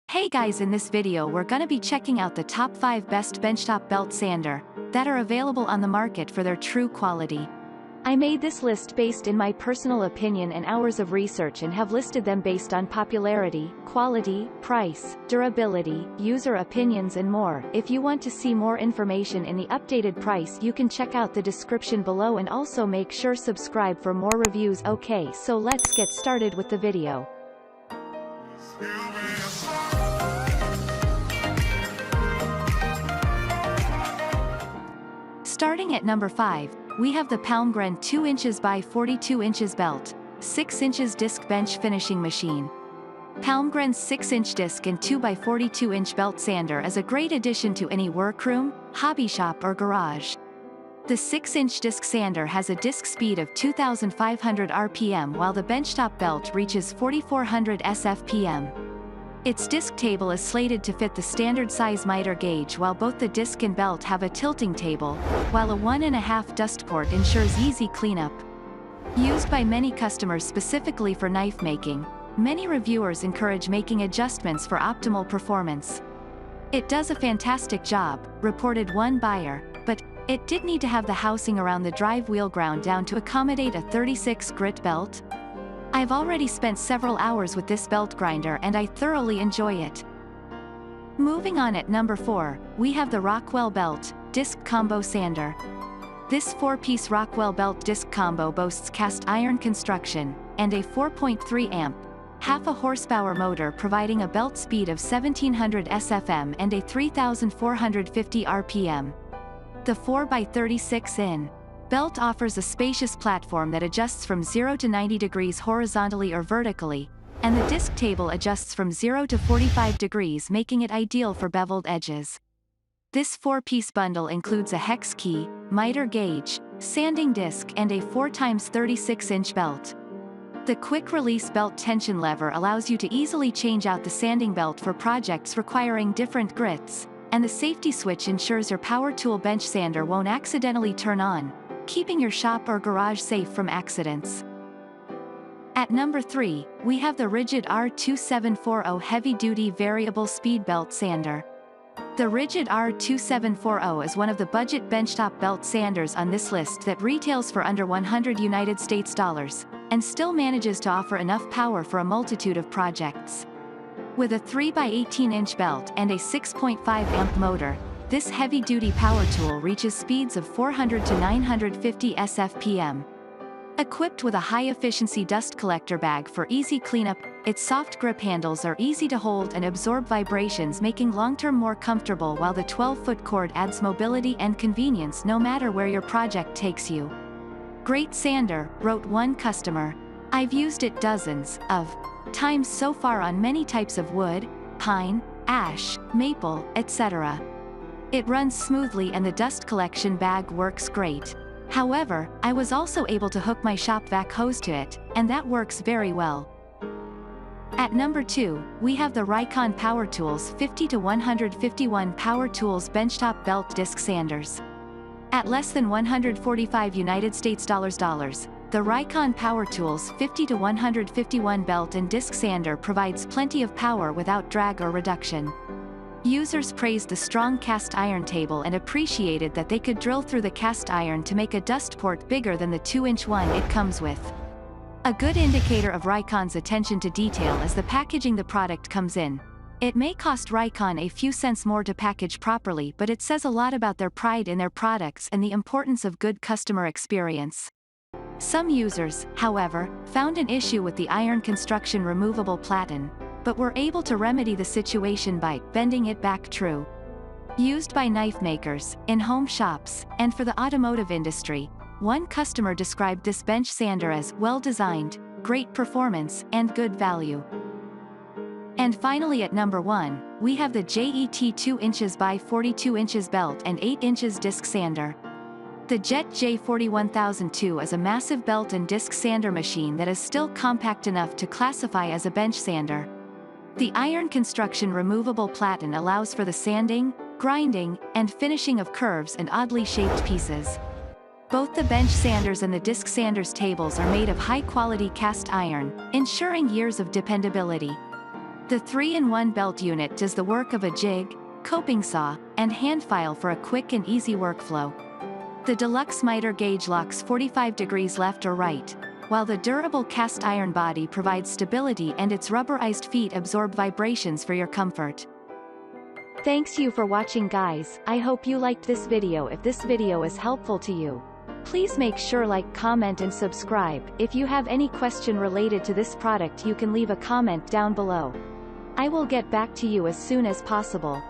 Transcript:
Hey guys, in this video we're gonna be checking out the top 5 best benchtop belt sander that are available on the market for their true quality. I made this list based in my personal opinion and hours of research and have listed them based on popularity, quality, price, durability, user opinions and more. If you want to see more information in the updated price, you can check out the description below and also make sure subscribe for more reviews. Okay, so let's get started with the video. Starting at number 5, we have the Palmgren 2 inches by 42 inches belt, 6 inches disc bench finishing machine. Palmgren's 6-inch disc and 2 by 42 inch belt sander is a great addition to any workroom, hobby shop or garage. The 6-inch disc sander has a disc speed of 2,500 RPM while the benchtop belt reaches 4,400 SFPM. Its disc table is slated to fit the standard size miter gauge, while both the disc and belt have a tilting table, while a 1.5 dust port ensures easy cleanup. Used by many customers specifically for knife making, many reviewers encourage making adjustments for optimal performance. It does a fantastic job, reported one buyer, but it did need to have the housing around the drive wheel ground down to accommodate a 36 grit belt. I've already spent several hours with this belt grinder and I thoroughly enjoy it. Moving on, at number 4, we have the Rockwell Belt Disc Combo Sander. This 4-piece Rockwell belt disc combo boasts cast iron construction, and a 4.3 amp, half a horsepower motor providing a belt speed of 1700 SFM and a 3450 RPM. The 4x36 in belt offers a spacious platform that adjusts from 0 to 90 degrees horizontally or vertically, and the disc table adjusts from 0 to 45 degrees, making it ideal for beveled edges. This 4-piece bundle includes a hex key, miter gauge, sanding disc and a 4x36-inch belt. The quick-release belt tension lever allows you to easily change out the sanding belt for projects requiring different grits, and the safety switch ensures your power tool bench sander won't accidentally turn on, keeping your shop or garage safe from accidents. At number 3, we have the RIDGID R2740 Heavy-Duty Variable Speed Belt Sander. The RIDGID R2740 is one of the budget benchtop belt sanders on this list that retails for under $100 and still manages to offer enough power for a multitude of projects. With a 3x18-inch belt and a 6.5 amp motor, this heavy-duty power tool reaches speeds of 400 to 950 SFPM. Equipped with a high-efficiency dust collector bag for easy cleanup, its soft grip handles are easy to hold and absorb vibrations, making long-term more comfortable, while the 12-foot cord adds mobility and convenience no matter where your project takes you. Great sander, wrote one customer. I've used it dozens of times so far on many types of wood, pine, ash, maple, etc. It runs smoothly and the dust collection bag works great. However, I was also able to hook my shop vac hose to it, and that works very well. At number 2, we have the Ryon Power Tools 50 to 151 Power Tools Benchtop Belt Disc Sanders. At less than $145, the Ryon Power Tools 50 to 151 Belt and Disc Sander provides plenty of power without drag or reduction. Users praised the strong cast iron table and appreciated that they could drill through the cast iron to make a dust port bigger than the 2-inch one it comes with. A good indicator of Ryon's attention to detail is the packaging the product comes in. It may cost Ryon a few cents more to package properly, but it says a lot about their pride in their products and the importance of good customer experience. Some users, however, found an issue with the iron construction removable platen, but were able to remedy the situation by bending it back true. Used by knife makers, in home shops, and for the automotive industry, one customer described this bench sander as well-designed, great performance, and good value. And finally, at number 1, we have the JET 2 inches by 42 inches belt and 8 inches disc sander. The JET J41002 is a massive belt and disc sander machine that is still compact enough to classify as a bench sander. The iron construction removable platen allows for the sanding, grinding, and finishing of curves and oddly shaped pieces. Both the bench sanders and the disc sanders tables are made of high-quality cast iron, ensuring years of dependability. The 3-in-1 belt unit does the work of a jig, coping saw, and hand file for a quick and easy workflow. The deluxe miter gauge locks 45 degrees left or right, while the durable cast iron body provides stability and its rubberized feet absorb vibrations for your comfort. Thanks you for watching, guys. I hope you liked this video. If this video is helpful to you, please make sure like, comment and subscribe. If you have any question related to this product, you can leave a comment down below. I will get back to you as soon as possible.